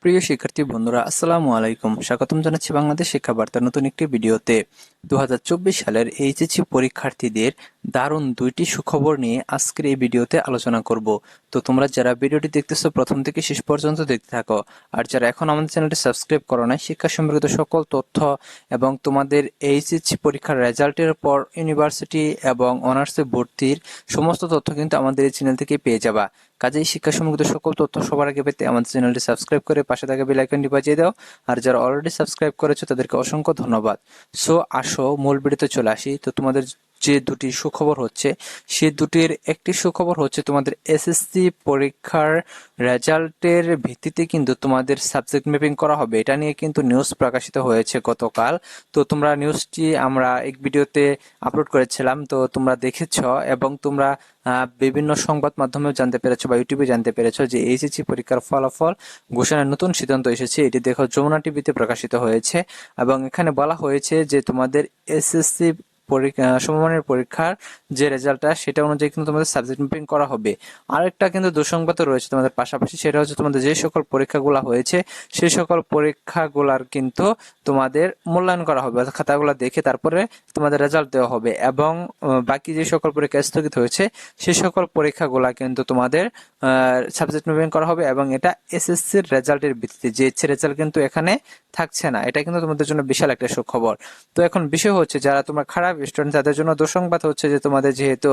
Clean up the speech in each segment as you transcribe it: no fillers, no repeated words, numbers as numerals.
প্রিয় শিক্ষার্থী বন্ধুরা, আসসালামু আলাইকুম। স্বাগতম জানাচ্ছি বাংলাদেশ শিক্ষা বার্তার নতুন একটি ভিডিওতে। 2024 সালের এইচএসসি পরীক্ষার্থীদের দারুণ দুইটি সুখবর নিয়ে আজকের এই ভিডিওতে আলোচনা করব। তো তোমরা যারা ভিডিওটি দেখতেছো প্রথম থেকে শেষ পর্যন্ত দেখতে থাকো। আর যারা এখন আমাদের চ্যানেলটি সাবস্ক্রাইব করো নাই, শিক্ষা সম্পর্কিত সকল তথ্য এবং তোমাদের এইচএসসি পরীক্ষার রেজাল্টের পর ইউনিভার্সিটি এবং অনার্সে ভর্তির সমস্ত তথ্য কিন্তু আমাদের এই চ্যানেল থেকে পেয়ে যাবা। কাজেই শিক্ষা সম্পর্কিত সকল তথ্য সবার আগে পেতে আমাদের চ্যানেলটি সাবস্ক্রাইব করে পাশে থাকা বেল আইকনটি বাজিয়ে দাও। আর যারা অলরেডি সাবস্ক্রাইব করেছো তাদেরকে অসংখ্য ধন্যবাদ। সো আসো মূল ভিডিওতে চলে আসি। তো তোমাদের যে দুটি সুখবর হচ্ছে, সেই দুটির একটি সুখবর হচ্ছে তোমাদের এসএসসি পরীক্ষার রেজাল্টের ভিত্তিতে কিন্তু তোমাদের সাবজেক্ট ম্যাপিং করা হবে। এটা নিয়ে কিন্তু নিউজ প্রকাশিত হয়েছে গতকাল। তো তোমরা নিউজটি আমরা এক ভিডিওতে আপলোড করেছিলাম, তো তোমরা দেখেছো এবং তোমরা বিভিন্ন সংবাদ মাধ্যমেও জানতে পেরেছো বা ইউটিউবে জানতে পেরেছো যে এইচএসসি পরীক্ষার ফলাফল ঘোষণার নতুন সিদ্ধান্ত এসেছে। এটি দেখো যমুনা টিভিতে প্রকাশিত হয়েছে এবং এখানে বলা হয়েছে যে তোমাদের এসএসসি সমমানের পরীক্ষার যে রেজাল্টটা সেটা অনুযায়ী কিন্তু তোমাদের সাবজেক্ট ম্যাপিং করা হবে। আরেকটা কিন্তু দুঃসংবাদ রয়েছে তোমাদের পাশাপাশি, সেটা হচ্ছে তোমাদের যে সকল পরীক্ষাগুলো হয়েছে সেই সকল পরীক্ষাগুলার কিন্তু তোমাদের মূল্যায়ন করা হবে, খাতাগুলো দেখে তারপরে তোমাদের রেজাল্ট দেওয়া হবে এবং বাকি যে সকল পরীক্ষা স্থগিত হয়েছে সেই সকল পরীক্ষাগুলা কিন্তু তোমাদের সাবজেক্ট ম্যাপিং করা হবে এবং এটা এসএসসির রেজাল্টের ভিত্তিতে। জেএসসি রেজাল্ট কিন্তু এখানে থাকছে না। এটা কিন্তু তোমাদের জন্য বিশাল একটা সুখবর। তো এখন বিষয় হচ্ছে যারা তোমরা খারাপ স্টুডেন্ট তাদের জন্য দুঃসংবাদ হচ্ছে যে তোমাদের যেহেতু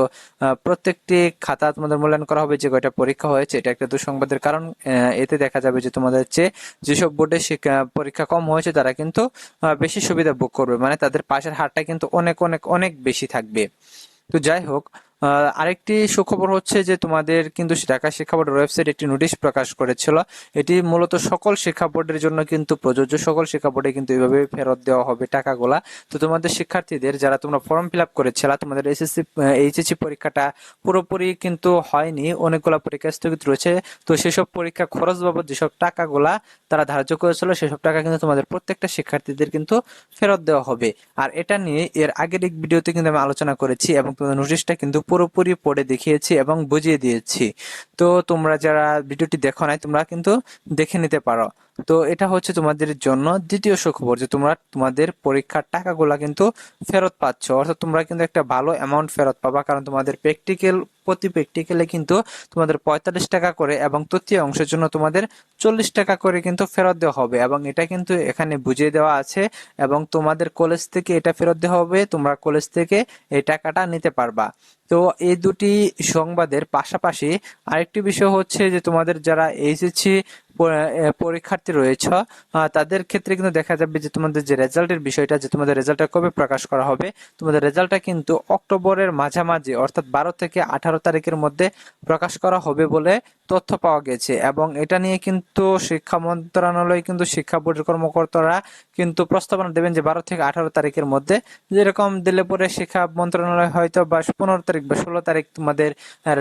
প্রত্যেকটি খাতা তোমাদের মূল্যায়ন করা হবে যে কয়টা পরীক্ষা হয়েছে, এটা একটা দুঃসংবাদের কারণ। এতে দেখা যাবে যে তোমাদের চেয়ে যেসব বোর্ডে পরীক্ষা কম হয়েছে তারা কিন্তু বেশি সুবিধা ভোগ করবে, মানে তাদের পাশের হারটা কিন্তু অনেক অনেক অনেক বেশি থাকবে। তো যাই হোক, আরেকটি সুখবর হচ্ছে যে তোমাদের কিন্তু ঢাকা শিক্ষা বোর্ডের ওয়েবসাইট একটি নোটিশ প্রকাশ করেছিল। এটি মূলত সকল শিক্ষা বোর্ডের জন্য কিন্তু প্রযোজ্য। সকল শিক্ষা বোর্ডে কিন্তু এইভাবে ফেরত দেওয়া হবে টাকাগুলা। তো তোমাদের শিক্ষার্থীদের যারা তোমরা ফর্ম ফিল আপ করেছিলা, তোমাদের এইচএসসি পরীক্ষাটা পুরোপুরি কিন্তু হয়নি, অনেকগুলো পরীক্ষা স্থগিত রয়েছে। তো সেসব পরীক্ষা খরচ বাবদ যেসব টাকাগুলা তারা ধার্য করেছিল সেসব টাকা কিন্তু তোমাদের প্রত্যেকটা শিক্ষার্থীদের কিন্তু ফেরত দেওয়া হবে। আর এটা নিয়ে এর আগের এক ভিডিওতে কিন্তু আমি আলোচনা করেছি এবং তোমাদের নোটিশটা কিন্তু পুরোপুরি পড়ে দেখিয়েছি এবং বুঝিয়ে দিয়েছি। তো তোমরা যারা ভিডিওটি দেখো নাই তোমরা কিন্তু দেখে নিতে পারো। তো এটা হচ্ছে তোমাদের জন্য দ্বিতীয় সুখবর যে তোমরা তোমাদের পরীক্ষার টাকাগুলা কিন্তু ফেরত পাচ্ছ, অর্থাৎ তোমরা কিন্তু একটা ভালো অ্যামাউন্ট ফেরত পাবা, কারণ তোমাদের প্রতি প্র্যাকটিক্যালে কিন্তু তোমাদের 45 টাকা করে এবং তৃতীয় অংশের জন্য তোমাদের 40 টাকা করে কিন্তু ফেরত দেওয়া হবে এবং এটা কিন্তু এখানে বুঝিয়ে দেওয়া আছে এবং তোমাদের কলেজ থেকে এটা ফেরত দেওয়া হবে, তোমরা কলেজ থেকে এই টাকাটা নিতে পারবা। তো এই দুটি সংবাদের পাশাপাশি আরেকটি বিষয় হচ্ছে যে তোমাদের যারা এইচএসসি পরীক্ষার্থী রয়েছে তাদের ক্ষেত্রে কিন্তু দেখা যাবে যে তোমাদের যে রেজাল্টের বিষয়টা, যে তোমাদের রেজাল্টটা কবে প্রকাশ করা হবে, তোমাদের রেজাল্টটা কিন্তু অক্টোবরের মাঝামাঝি অর্থাৎ 12 থেকে 18 তারিখের মধ্যে প্রকাশ করা হবে বলে তথ্য পাওয়া গেছে এবং এটা নিয়ে কিন্তু শিক্ষা মন্ত্রণালয় কিন্তু শিক্ষা বোর্ডের কর্মকর্তারা কিন্তু প্রস্তাবনা দেবেন যে 12 থেকে 18 তারিখের মধ্যে, যেরকম দিলে পরে শিক্ষা মন্ত্রণালয় হয়তো বা 15 তারিখ বা 16 তারিখ তোমাদের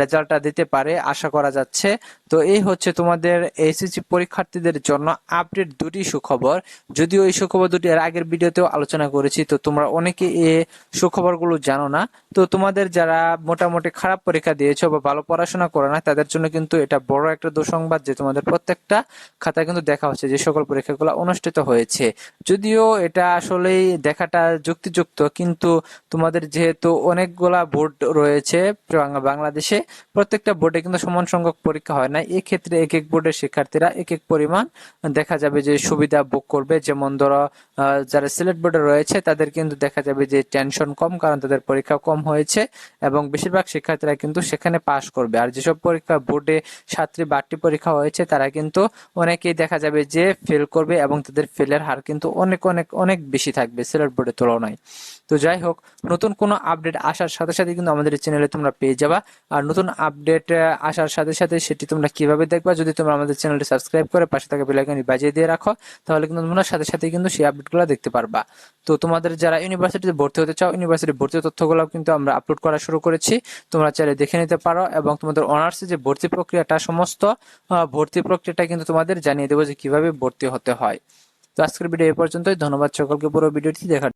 রেজাল্টটা দিতে পারে আশা করা যাচ্ছে। তো এই হচ্ছে তোমাদের এইচএসসি পরীক্ষার্থীদের জন্য আপডেট দুটি সুখবর। যদিও এই সুখবর দুটি এর আগের ভিডিওতেও আলোচনা করেছি, তো তোমরা অনেকে এই সুখবরগুলো জানো না। তো তোমাদের যারা মোটামুটি খারাপ পরীক্ষা দিয়েছো বা ভালো পড়াশোনা করো না তাদের জন্য কিন্তু এটা বড় একটা দুঃসংবাদ যে তোমাদের প্রত্যেকটা খাতা কিন্তু দেখা হচ্ছে যে সকল পরীক্ষাগুলো অনুষ্ঠিত হয়েছে। যদিও এটা আসলেই দেখাটা যুক্তিযুক্ত, কিন্তু তোমাদের যেহেতু অনেকগুলা বোর্ড রয়েছে বাংলাদেশে, প্রত্যেকটা বোর্ডে কিন্তু সমান সংখ্যক পরীক্ষা হয় না। এক্ষেত্রে এক এক বোর্ডের শিক্ষার্থীরা এক এক পরিমাণ দেখা যাবে যে সুবিধা ভোগ করবে। যেমন ধরো যারা সিলেট বোর্ডে রয়েছে তাদের কিন্তু দেখা যাবে যে টেনশন কম, কারণ তাদের পরীক্ষা কম হয়েছে এবং বেশিরভাগ শিক্ষার্থীরা কিন্তু সেখানে পাস করবে। আর যেসব পরীক্ষা বোর্ডে 7টি বা 8টি পরীক্ষা হয়েছে তারা কিন্তু অনেকেই দেখা যাবে যে ফেল করবে এবং তাদের ফেলের হার কিন্তু অনেক অনেক অনেক বেশি থাকবে সিলেট বোর্ডের তুলনায়। তো যাই হোক, নতুন কোনো আপডেট আসার সাথে সাথে কিন্তু আমাদের চ্যানেলে তোমরা পেয়ে যাবা। আর নতুন আপডেট আসার সাথে সাথে সেটি তোমরা কিভাবে দেখবা, যদি তোমরা আমাদের চ্যানেলটি সাবস্ক্রাইব করে পাশে থাকা বেল আইকনটি বাজিয়ে দিয়ে রাখো, তাহলে কিন্তু তোমরা সাথে সাথে কিন্তু সেই আপডেটগুলো দেখতে পারবা। তো তোমাদের যারা ইউনিভার্সিটিতে ভর্তি হতে চাও, ইউনিভার্সিটি ভর্তির তথ্যগুলো কিন্তু আমরা আপলোড করা শুরু করেছি, তোমরা চাইলে দেখে নিতে পারো এবং তোমাদের অনার্সে যে ভর্তি প্রক্রিয়াটা, সমস্ত ভর্তি প্রক্রিয়াটা কিন্তু তোমাদের জানিয়ে দেবো যে কিভাবে ভর্তি হতে হয়। তো আজকের ভিডিও এই পর্যন্তই। ধন্যবাদ সকলকে পুরো ভিডিওটি দেখার